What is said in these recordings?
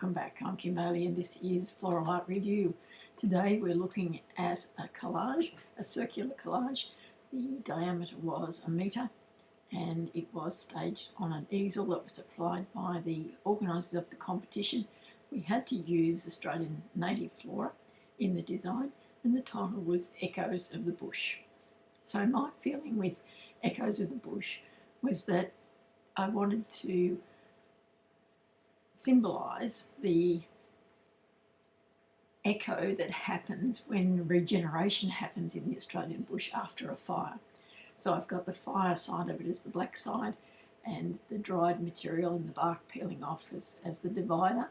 Welcome back, I'm Kimberly and this is Floral Art Review. Today we're looking at a collage, a circular collage. The diameter was 1 metre and it was staged on an easel that was supplied by the organisers of the competition. We had to use Australian native flora in the design and the title was Echoes of the Bush. So my feeling with Echoes of the Bush was that I wanted to symbolise the echo that happens when regeneration happens in the Australian bush after a fire. So I've got the fire side of it as the black side and the dried material and the bark peeling off as the divider.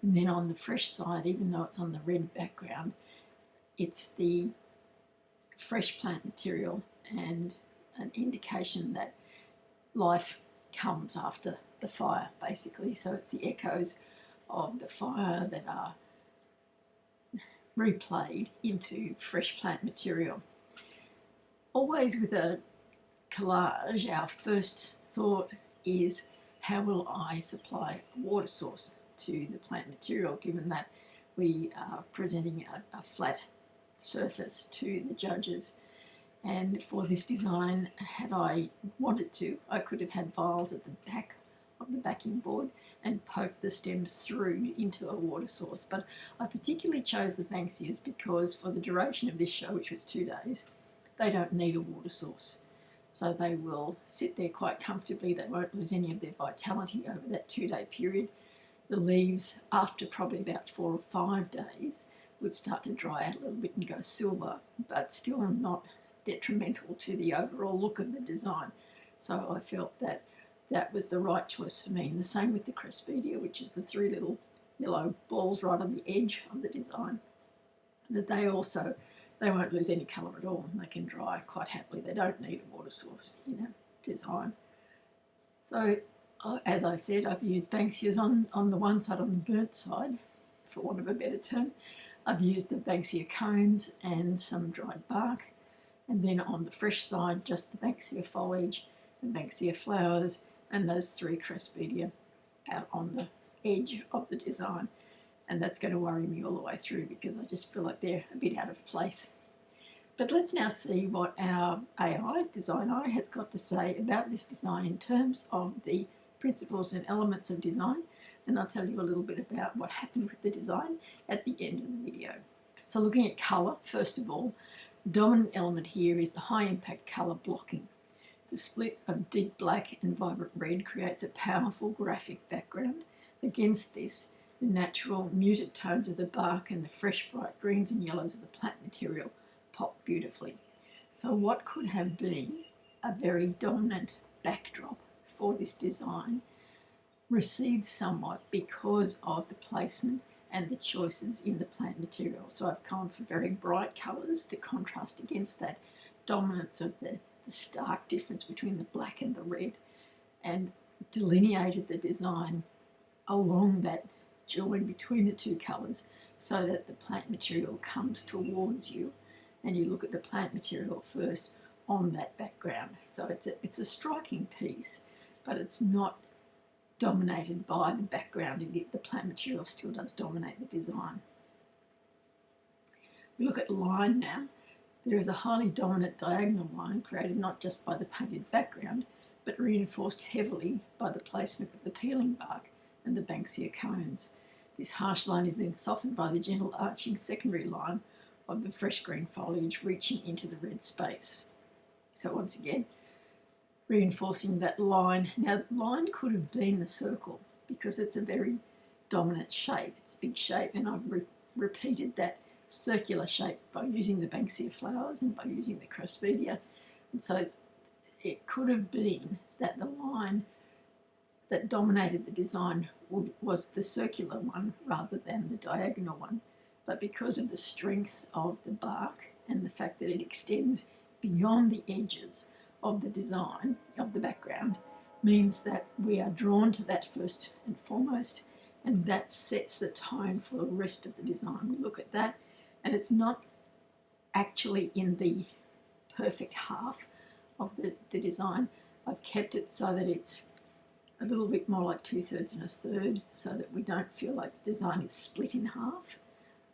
And then on the fresh side, even though it's on the red background, it's the fresh plant material and an indication that life comes after the fire, basically. So it's the echoes of the fire that are replayed into fresh plant material. Always with a collage, our first thought is, how will I supply a water source to the plant material, given that we are presenting a flat surface to the judges. And for this design, had I wanted to, I could have had vials at the back of the backing board and poked the stems through into a water source. But I particularly chose the Banksias because for the duration of this show, which was 2 days, they don't need a water source. So they will sit there quite comfortably. They won't lose any of their vitality over that 2-day period. The leaves, after probably about 4 or 5 days, would start to dry out a little bit and go silver, but still not detrimental to the overall look of the design. So I felt that that was the right choice for me. And the same with the Cresspedia, which is the 3 little yellow balls right on the edge of the design. That they won't lose any colour at all. They can dry quite happily. They don't need a water source in a design. So as I said, I've used Banksias on the one side, on the burnt side, for want of a better term. I've used the Banksia cones and some dried bark. And then on the fresh side, just the Banksia foliage and Banksia flowers and those 3 Cresspedia out on the edge of the design. And that's going to worry me all the way through because I just feel like they're a bit out of place. But let's now see what our AI, Design Eye, has got to say about this design in terms of the principles and elements of design. And I'll tell you a little bit about what happened with the design at the end of the video. So looking at colour, first of all, the dominant element here is the high impact colour blocking. The split of deep black and vibrant red creates a powerful graphic background. Against this, the natural muted tones of the bark and the fresh bright greens and yellows of the plant material pop beautifully. So what could have been a very dominant backdrop for this design recedes somewhat because of the placement and the choices in the plant material. So I've gone for very bright colours to contrast against that dominance of the stark difference between the black and the red, and delineated the design along that join between the 2 colours so that the plant material comes towards you and you look at the plant material first on that background. So it's a striking piece, but it's not dominated by the background. The plant material still does dominate the design. We look at line now. There is a highly dominant diagonal line created not just by the painted background, but reinforced heavily by the placement of the peeling bark and the Banksia cones. This harsh line is then softened by the gentle arching secondary line of the fresh green foliage reaching into the red space. So once again, reinforcing that line. Now, the line could have been the circle because it's a very dominant shape. It's a big shape, and I've repeated that circular shape by using the Banksia flowers and by using the Cresspedia. And so it could have been that the line that dominated the design was the circular one rather than the diagonal one. But because of the strength of the bark and the fact that it extends beyond the edges of the design, of the background, means that we are drawn to that first and foremost, and that sets the tone for the rest of the design. We look at that, and it's not actually in the perfect half of the design. I've kept it so that it's a little bit more like 2/3 and 1/3, so that we don't feel like the design is split in half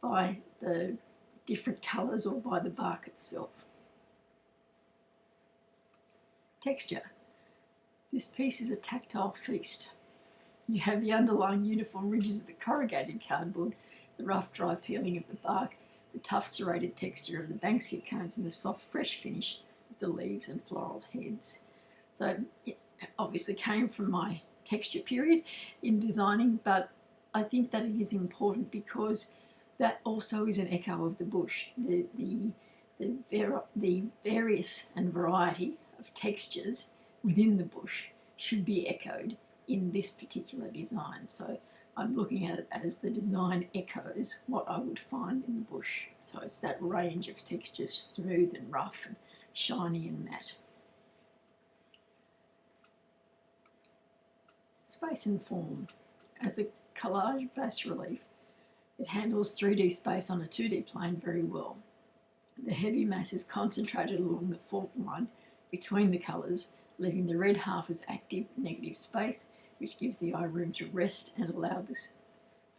by the different colours or by the bark itself. Texture. This piece is a tactile feast. You have the underlying uniform ridges of the corrugated cardboard, the rough dry peeling of the bark, the tough serrated texture of the Banksia cones, and the soft fresh finish of the leaves and floral heads. So it obviously came from my texture period in designing, but I think that it is important because that also is an echo of the bush. The various and variety of textures within the bush should be echoed in this particular design. So I'm looking at it as the design echoes what I would find in the bush. So it's that range of textures, smooth and rough and shiny and matte. Space and form. As a collage bas relief, it handles 3D space on a 2D plane very well. The heavy mass is concentrated along the fault line between the colours, leaving the red half as active negative space, which gives the eye room to rest and allow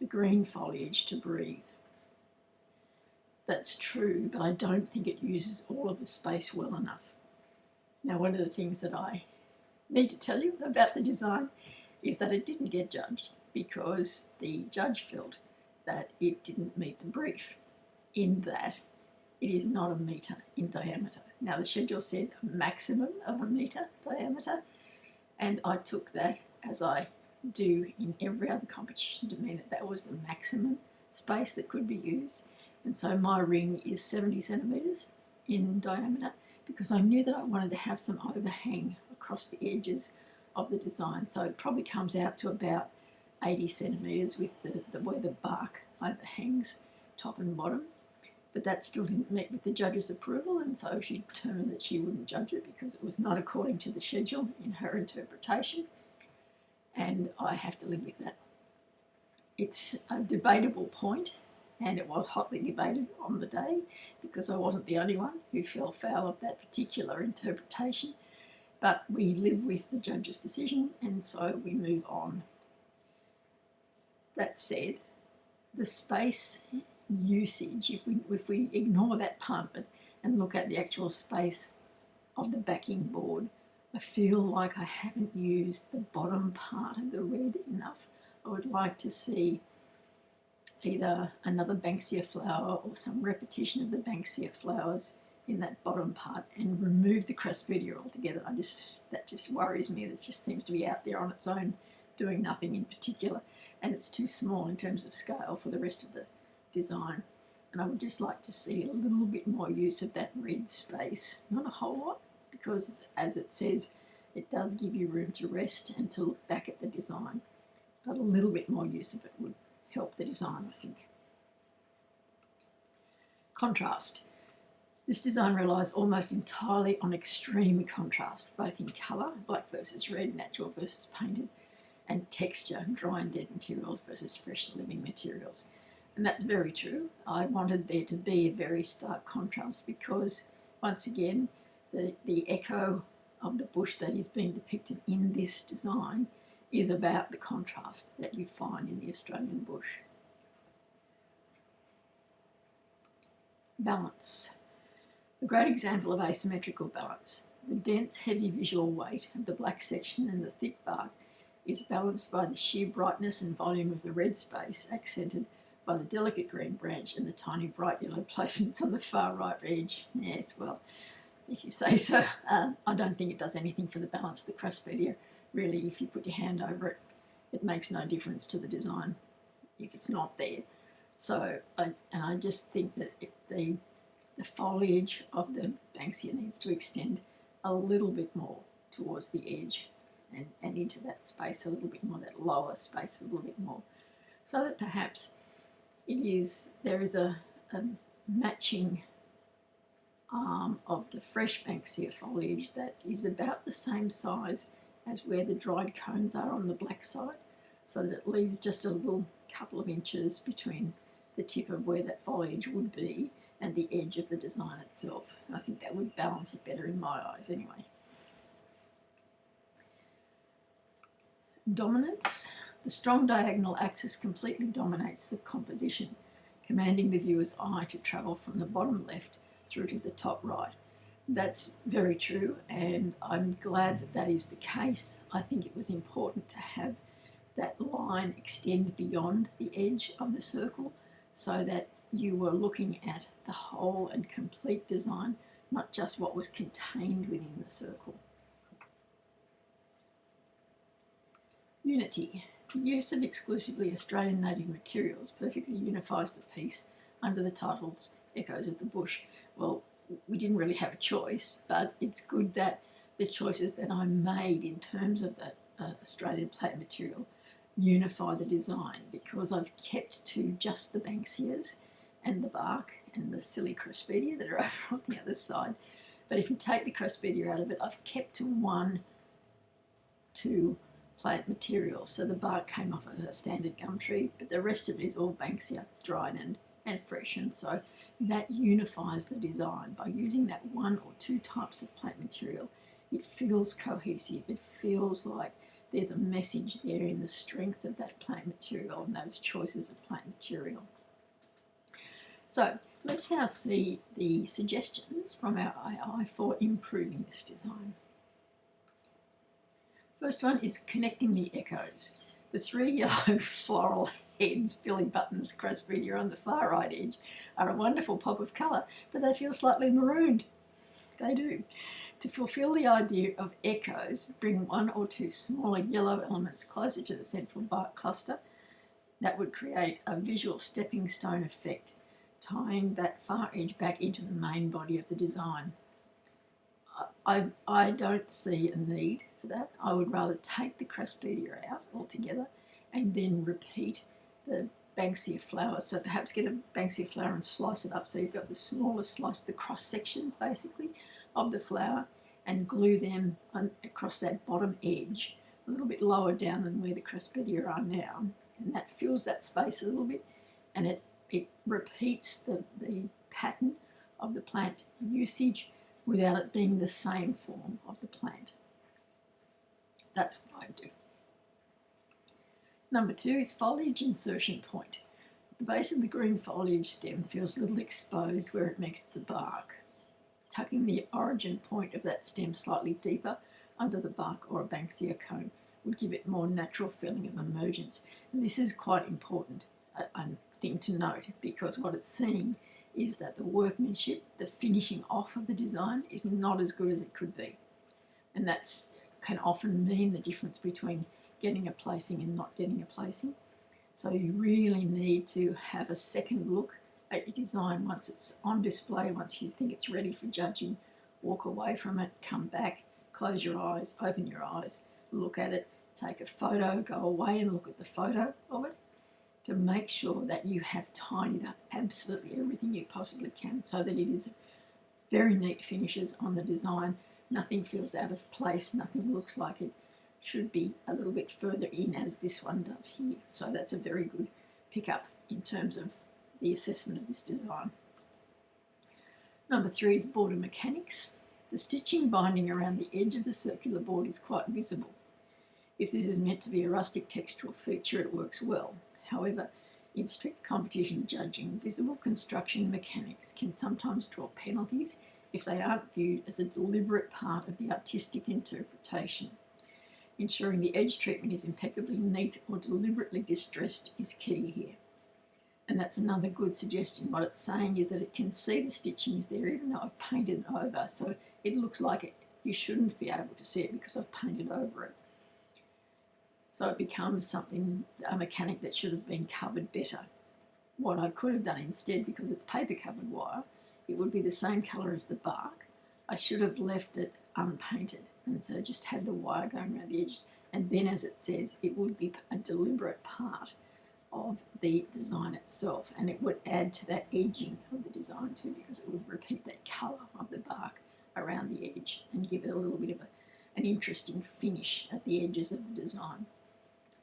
the green foliage to breathe. That's true, but I don't think it uses all of the space well enough. Now, one of the things that I need to tell you about the design is that it didn't get judged because the judge felt that it didn't meet the brief, in that it is not a metre in diameter. Now, the schedule said a maximum of a metre diameter, and I took that, as I do in every other competition, to mean that that was the maximum space that could be used. And so my ring is 70 centimetres in diameter because I knew that I wanted to have some overhang across the edges of the design. So it probably comes out to about 80 centimetres with the where the bark overhangs top and bottom. But that still didn't meet with the judge's approval, and so she determined that she wouldn't judge it because it was not according to the schedule in her interpretation, and I have to live with that. It's a debatable point, and it was hotly debated on the day because I wasn't the only one who fell foul of that particular interpretation, but we live with the judge's decision, and so we move on. That said, the space usage, if we ignore that part of it and look at the actual space of the backing board, I feel like I haven't used the bottom part of the red enough. I would like to see either another Banksia flower or some repetition of the Banksia flowers in that bottom part and remove the cruspedia altogether. That just worries me. It just seems to be out there on its own, doing nothing in particular, and it's too small in terms of scale for the rest of the design. And I would just like to see a little bit more use of that red space, not a whole lot, because as it says, it does give you room to rest and to look back at the design, but a little bit more use of it would help the design, I think. Contrast. This design relies almost entirely on extreme contrast, both in colour, black versus red, natural versus painted, and texture, dry and dead materials versus fresh living materials. And that's very true. I wanted there to be a very stark contrast because, once again, the echo of the bush that is being depicted in this design is about the contrast that you find in the Australian bush. Balance. A great example of asymmetrical balance. The dense, heavy visual weight of the black section and the thick bark is balanced by the sheer brightness and volume of the red space, accented by the delicate green branch and the tiny bright yellow placements on the far right edge. Yes, well, if you say so. I don't think it does anything for the balance. The cruspedia, really, if you put your hand over it, it makes no difference to the design if it's not there. So, I just think that the foliage of the Banksia needs to extend a little bit more towards the edge and into that space a little bit more, that lower space a little bit more, so that perhaps there is a matching arm of the fresh Banksia foliage that is about the same size as where the dried cones are on the black side, so that it leaves just a little couple of inches between the tip of where that foliage would be and the edge of the design itself. And I think that would balance it better in my eyes anyway. Dominance. The strong diagonal axis completely dominates the composition, commanding the viewer's eye to travel from the bottom left through to the top right. That's very true, and I'm glad that that is the case. I think it was important to have that line extend beyond the edge of the circle so that you were looking at the whole and complete design, not just what was contained within the circle. Unity. The use of exclusively Australian native materials perfectly unifies the piece under the titles Echoes of the Bush. Well, we didn't really have a choice, but it's good that the choices that I made in terms of that Australian plant material unify the design, because I've kept to just the Banksias and the bark and the silly Craspedia that are over on the other side. But if you take the Craspedia out of it, I've kept to two plant material. So the bark came off a standard gum tree, but the rest of it is all Banksia, dried and fresh. And so that unifies the design. By using that one or two types of plant material, it feels cohesive. It feels like there's a message there in the strength of that plant material and those choices of plant material. So let's now see the suggestions from our AI for improving this design. First one is connecting the echoes. The three yellow floral heads, Billy Buttons, Craspedia on the far right edge, are a wonderful pop of colour, but they feel slightly marooned. They do. To fulfil the idea of echoes, bring one or two smaller yellow elements closer to the central bark cluster. That would create a visual stepping stone effect, tying that far edge back into the main body of the design. I don't see a need for that. I would rather take the Craspedia out altogether and then repeat the Banksia flower. So perhaps get a Banksia flower and slice it up so you've got the smaller slice, the cross sections basically of the flower, and glue them across that bottom edge a little bit lower down than where the Craspedia are now, and that fills that space a little bit, and it repeats the pattern of the plant usage without it being the same form of the plant. That's what I do. Number two is foliage insertion point. The base of the green foliage stem feels a little exposed where it meets the bark. Tucking the origin point of that stem slightly deeper under the bark or a Banksia cone would give it more natural feeling of emergence. And this is quite important, a thing to note, because what it's saying is that the workmanship, the finishing off of the design is not as good as it could be. And that can often mean the difference between getting a placing and not getting a placing. So you really need to have a second look at your design once it's on display, once you think it's ready for judging. Walk away from it, come back, close your eyes, open your eyes, look at it, take a photo, go away and look at the photo of it to make sure that you have tidied up absolutely everything you possibly can so that it is very neat finishes on the design. Nothing feels out of place, nothing looks like it should be a little bit further in as this one does here. So that's a very good pickup in terms of the assessment of this design. Number three is border mechanics. The stitching binding around the edge of the circular board is quite visible. If this is meant to be a rustic textural feature, it works well. However, in strict competition judging, visible construction mechanics can sometimes draw penalties if they aren't viewed as a deliberate part of the artistic interpretation. Ensuring the edge treatment is impeccably neat or deliberately distressed is key here. And that's another good suggestion. What it's saying is that it can see the stitching is there even though I've painted it over. So it looks like it. You shouldn't be able to see it because I've painted over it. So it becomes something, a mechanic that should have been covered better. What I could have done instead, because it's paper covered wire, it would be the same colour as the bark. I should have left it unpainted and so just had the wire going around the edges. And then, as it says, it would be a deliberate part of the design itself, and it would add to that edging of the design too, because it would repeat that colour of the bark around the edge and give it a little bit of an interesting finish at the edges of the design.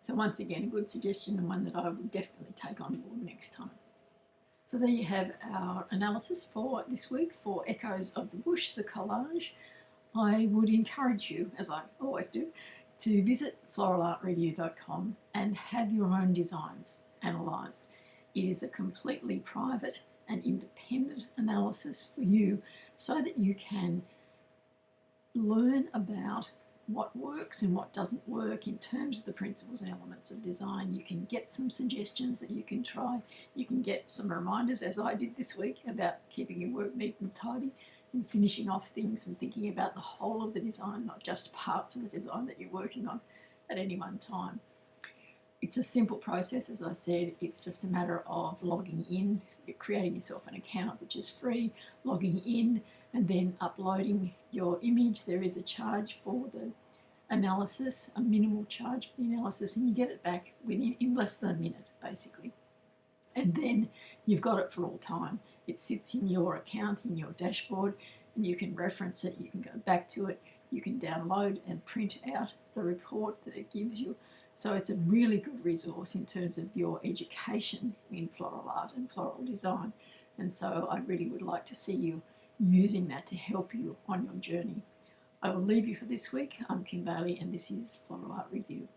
So once again, a good suggestion and one that I would definitely take on board next time. So there you have our analysis for this week for Echoes of the Bush, the collage. I would encourage you, as I always do, to visit floralartreview.com and have your own designs analysed. It is a completely private and independent analysis for you so that you can learn about what works and what doesn't work in terms of the principles and elements of design. You can get some suggestions that you can try. You can get some reminders, as I did this week, about keeping your work neat and tidy and finishing off things and thinking about the whole of the design, not just parts of the design that you're working on at any one time. It's a simple process, as I said. It's just a matter of logging in, creating yourself an account, which is free, logging in, and then uploading your image. There is a charge for the analysis, a minimal charge for the analysis, and you get it back in less than a minute, basically. And then you've got it for all time. It sits in your account, in your dashboard, and you can reference it, you can go back to it, you can download and print out the report that it gives you. So it's a really good resource in terms of your education in floral art and floral design. And so I really would like to see you using that to help you on your journey. I will leave you for this week. I'm Kim Bailey and this is Floral Art Review.